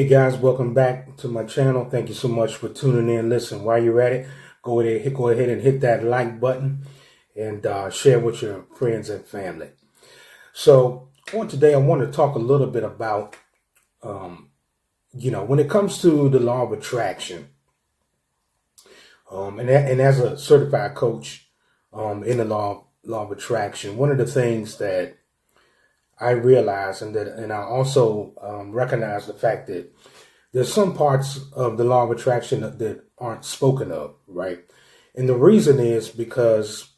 Hey guys, welcome back to my channel. Thank you so much for tuning in. Listen, while you're at it, go ahead and hit that like button and share with your friends and family. So today, I want to talk a little bit about, when it comes to the law of attraction, and as a certified coach in the law of attraction, one of the things that I realize and I also recognize the fact that there's some parts of the law of attraction that aren't spoken of, right? And the reason is because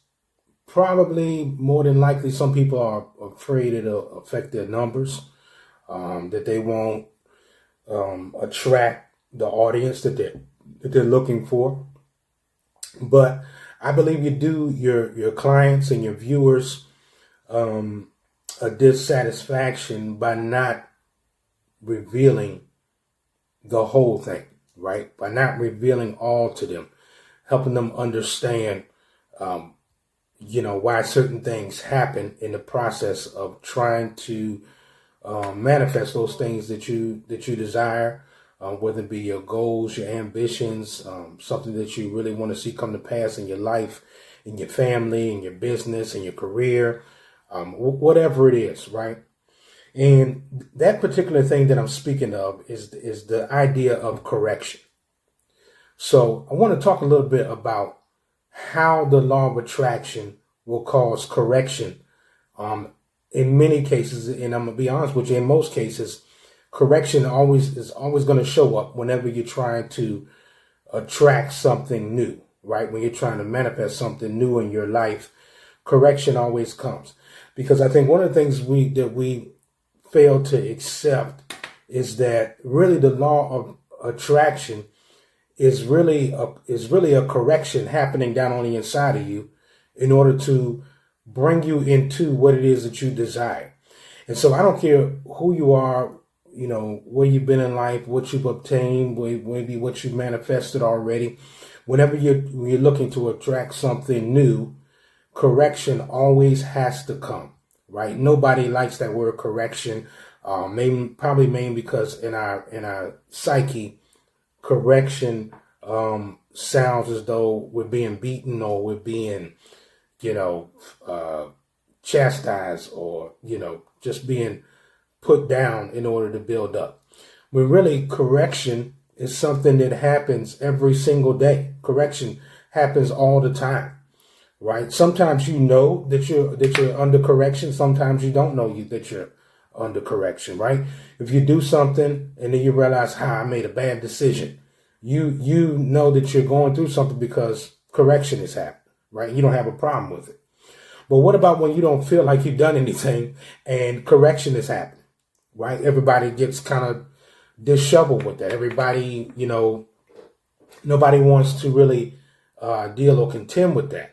probably more than likely some people are afraid it'll affect their numbers, that they won't attract the audience that they're looking for. But I believe you do your clients and your viewers a dissatisfaction by not revealing the whole thing, right? By not revealing all to them, helping them understand, why certain things happen in the process of trying to manifest those things that you desire, whether it be your goals, your ambitions, something that you really want to see come to pass in your life, in your family, in your business, in your career, whatever it is, right? And that particular thing that I'm speaking of is the idea of correction. So I want to talk a little bit about how the law of attraction will cause correction. In many cases, and I'm gonna be honest with you, in most cases, correction is always going to show up whenever you're trying to attract something new, right? When you're trying to manifest something new in your life, correction always comes. Because I think one of the things we fail to accept is that really the law of attraction is really a correction happening down on the inside of you in order to bring you into what it is that you desire. And so I don't care who you are, where you've been in life, what you've obtained, maybe what you've manifested already. Whenever you're looking to attract something new, correction always has to come, right? Nobody likes that word correction. Probably mainly because in our psyche, correction sounds as though we're being beaten or we're being, chastised or just being put down in order to build up. When really correction is something that happens every single day. Correction happens all the time. Right. Sometimes you know that you're under correction. Sometimes you don't know that you're under correction. Right. If you do something and then you realize, I made a bad decision. You know that you're going through something because correction is happening. Right. You don't have a problem with it. But what about when you don't feel like you've done anything and correction is happening? Right. Everybody gets kind of disheveled with that. Everybody, nobody wants to really deal or contend with that.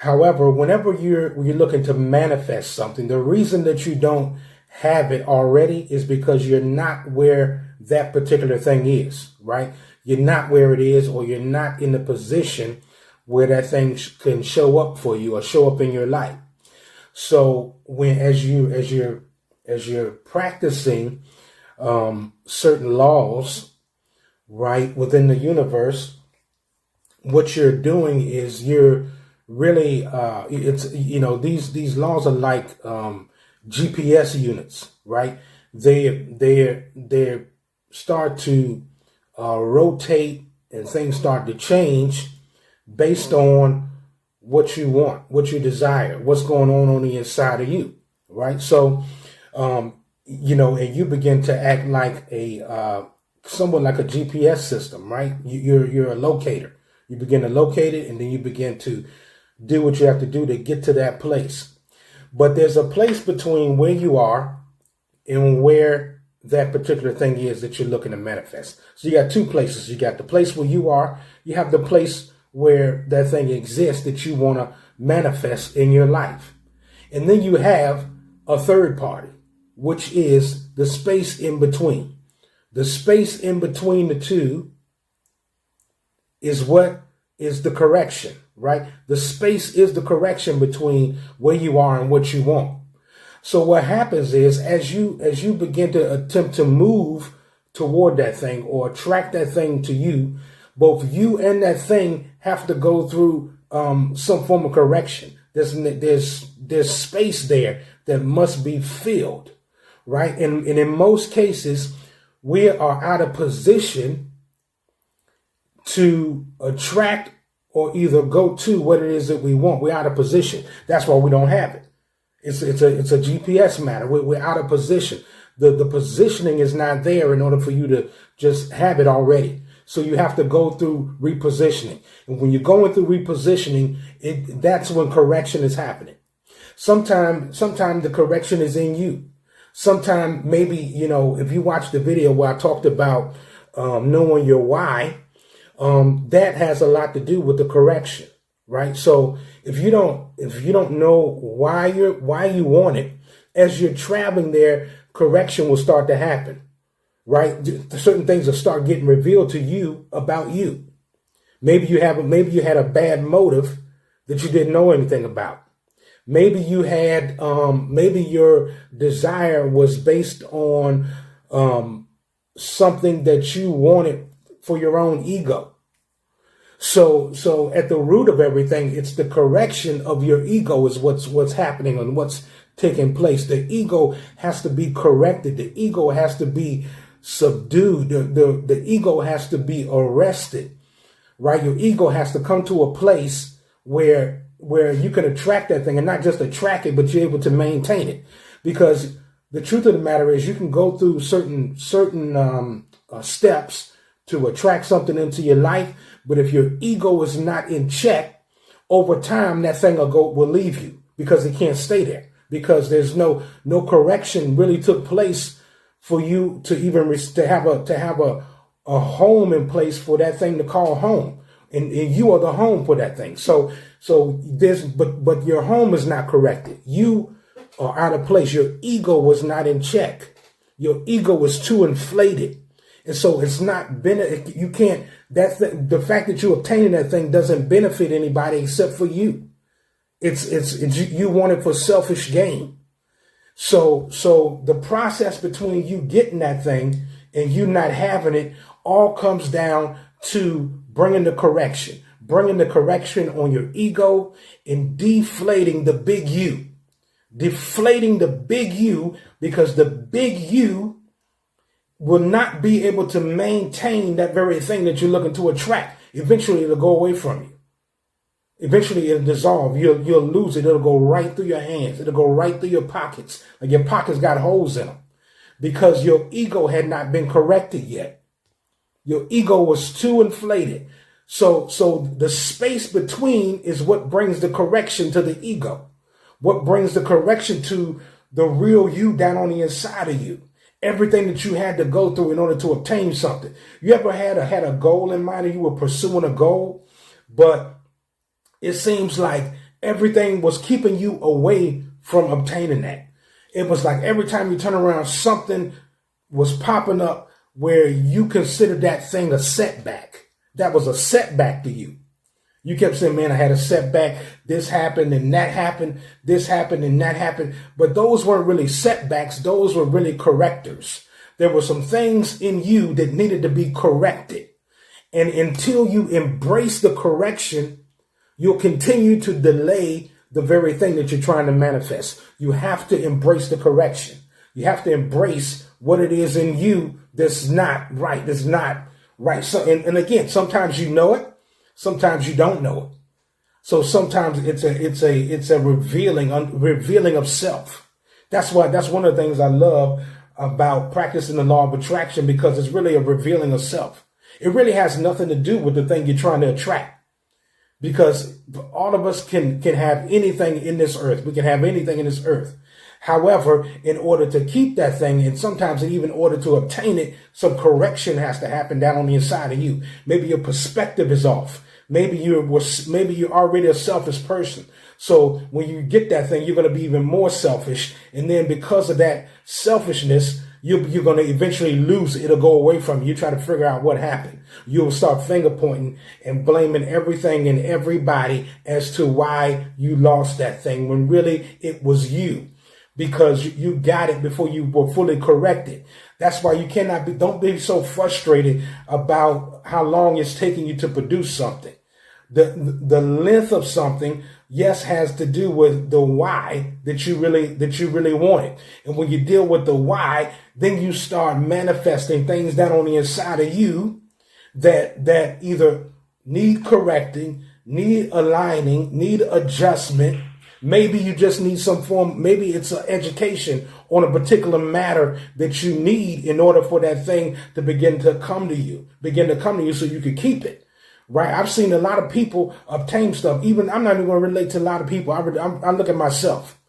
However, whenever you're looking to manifest something, the reason that you don't have it already is because you're not where that particular thing is, right? You're not where it is, or you're not in the position where that thing can show up for you or show up in your life. So as you're practicing certain laws, right, within the universe, what you're doing is you're really, these laws are like GPS units, right? They start to rotate and things start to change based on what you want, what you desire, what's going on the inside of you, right? So, and you begin to act like somewhat like a GPS system, right? You're a locator. You begin to locate it, and then you begin to do what you have to do to get to that place. But there's a place between where you are and where that particular thing is that you're looking to manifest. So you got two places. You got the place where you are. You have the place where that thing exists that you want to manifest in your life. And then you have a third party, which is the space in between. The space in between the two is what is the correction, right? The space is the correction between where you are and what you want. So what happens is as you begin to attempt to move toward that thing or attract that thing to you, both you and that thing have to go through some form of correction. There's space there that must be filled, right? And in most cases, we are out of position to attract or either go to what it is that we want. We're out of position. That's why we don't have it. It's a GPS matter. We're out of position. The positioning is not there in order for you to just have it already. So you have to go through repositioning. And when you're going through repositioning, that's when correction is happening. Sometimes the correction is in you. Sometimes maybe, if you watch the video where I talked about knowing your why, that has a lot to do with the correction, right? So if you don't know why you want it, as you're traveling there, correction will start to happen, right? Certain things will start getting revealed to you about you. Maybe you had a bad motive that you didn't know anything about. Maybe you had, maybe your desire was based on something that you wanted for your own ego. So at the root of everything, it's the correction of your ego is what's happening and what's taking place. The ego has to be corrected. The ego has to be subdued. The ego has to be arrested, right? Your ego has to come to a place where you can attract that thing, and not just attract it, but you're able to maintain it. Because the truth of the matter is, you can go through certain steps to attract something into your life, but if your ego is not in check, over time that thing will leave you, because it can't stay there, because there's no correction really took place for you to even to have a home in place for that thing to call home. And you are the home for that thing. So but your home is not corrected. You are out of place. Your ego was not in check. Your ego was too inflated. And so it's not you can't, the fact that you're obtaining that thing doesn't benefit anybody except for you. It's you want it for selfish gain. So the process between you getting that thing and you not having it all comes down to bringing the correction on your ego and deflating the big you. Deflating the big you, because the big you will not be able to maintain that very thing that you're looking to attract. Eventually it'll go away from you. Eventually it'll dissolve. You'll lose it. It'll go right through your hands. It'll go right through your pockets. Like your pockets got holes in them, because your ego had not been corrected yet. Your ego was too inflated. So the space between is what brings the correction to the ego. What brings the correction to the real you down on the inside of you. Everything that you had to go through in order to obtain something. You ever had a goal in mind, and you were pursuing a goal, but it seems like everything was keeping you away from obtaining that. It was like every time you turn around, something was popping up where you considered that thing a setback. That was a setback to you. You kept saying, man, I had a setback. This happened and that happened. This happened and that happened. But those weren't really setbacks. Those were really correctors. There were some things in you that needed to be corrected. And until you embrace the correction, you'll continue to delay the very thing that you're trying to manifest. You have to embrace the correction. You have to embrace what it is in you that's not right. That's not right. So, and again, sometimes you know it. Sometimes you don't know it. So sometimes it's a revealing of self. That's one of the things I love about practicing the law of attraction, because it's really a revealing of self. It really has nothing to do with the thing you're trying to attract, because all of us can have anything in this earth. We can have anything in this earth. However, in order to keep that thing, and sometimes even in order to obtain it, some correction has to happen down on the inside of you. Maybe your perspective is off. Maybe you're already a selfish person. So when you get that thing, you're going to be even more selfish. And then because of that selfishness, you're going to eventually lose it. It'll go away from you. You try to figure out what happened. You'll start finger pointing and blaming everything and everybody as to why you lost that thing, when really it was you, because you got it before you were fully corrected. That's why you don't be so frustrated about how long it's taking you to produce something. The length of something, yes, has to do with the why that you really want it. And when you deal with the why, then you start manifesting things down on the inside of you that either need correcting, need aligning, need adjustment. Maybe you just need some form, maybe it's an education on a particular matter that you need in order for that thing to begin to come to you so you can keep it. Right? I've seen a lot of people obtain stuff. Even I'm not even going to relate to a lot of people. I look at myself.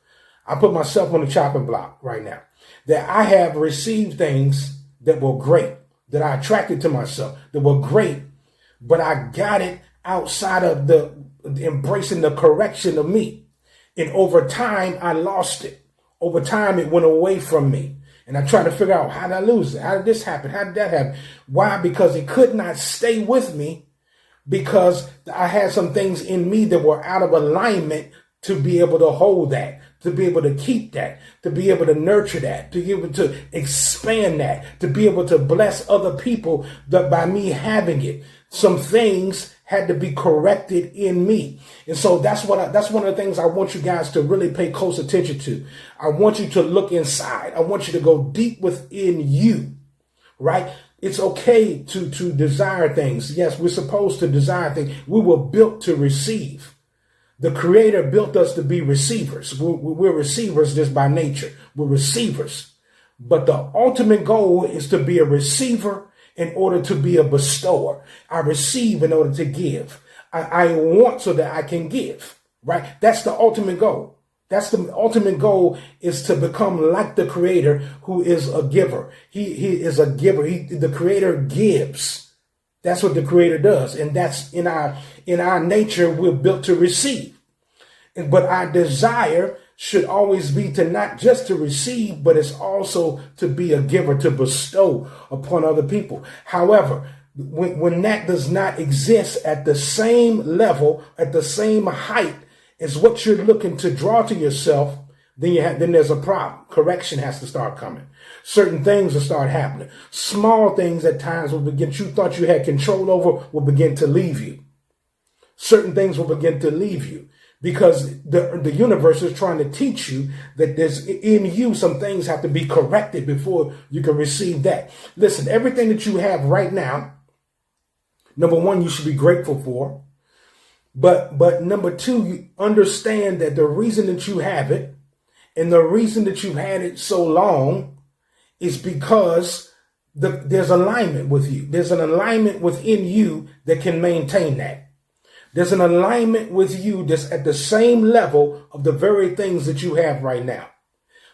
I put myself on the chopping block right now. That I have received things that were great, that I attracted to myself, that were great, but I got it outside of the embracing the correction of me. And over time, I lost it. Over time, it went away from me. And I tried to figure out, how did I lose it? How did this happen? How did that happen? Why? Because it could not stay with me, because I had some things in me that were out of alignment to be able to hold that, to be able to keep that, to be able to nurture that, to be able to expand that, to be able to bless other people by me having it. Some things had to be corrected in me. And so that's one of the things I want you guys to really pay close attention to. I want you to look inside. I want you to go deep within you, right? It's okay to desire things. Yes, we're supposed to desire things. We were built to receive. The Creator built us to be receivers. We're receivers just by nature. We're receivers. But the ultimate goal is to be a receiver in order to be a bestower. I receive in order to give. I want so that I can give, right? That's the ultimate goal. That's the ultimate goal, is to become like the Creator, who is a giver. He is a giver. The Creator gives. That's what the Creator does. And that's in our nature, we're built to receive. But our desire should always be to not just to receive, but it's also to be a giver, to bestow upon other people. However, when that does not exist at the same level, at the same height as what you're looking to draw to yourself, then there's a problem. Correction has to start coming. Certain things will start happening. Small things at times you thought you had control over will begin to leave you. Certain things will begin to leave you. Because the universe is trying to teach you that there's in you some things have to be corrected before you can receive that. Listen, everything that you have right now, number one, you should be grateful for. But number two, you understand that the reason that you have it and the reason that you've had it so long is because there's alignment with you. There's an alignment within you that can maintain that. There's an alignment with you that's at the same level of the very things that you have right now.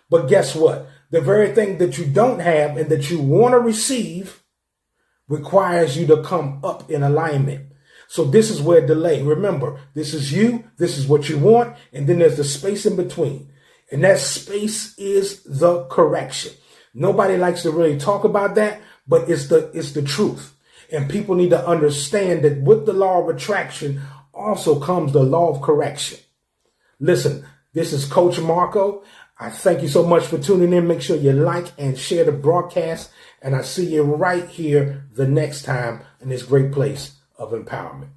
But guess what? The very thing that you don't have and that you want to receive requires you to come up in alignment. So this is where delay. Remember, this is you, this is what you want, and then there's the space in between. And that space is the correction. Nobody likes to really talk about that, but it's the truth. And people need to understand that with the law of attraction also comes the law of correction. Listen, this is Coach Marco. I thank you so much for tuning in. Make sure you like and share the broadcast. And I see you right here the next time in this great place of empowerment.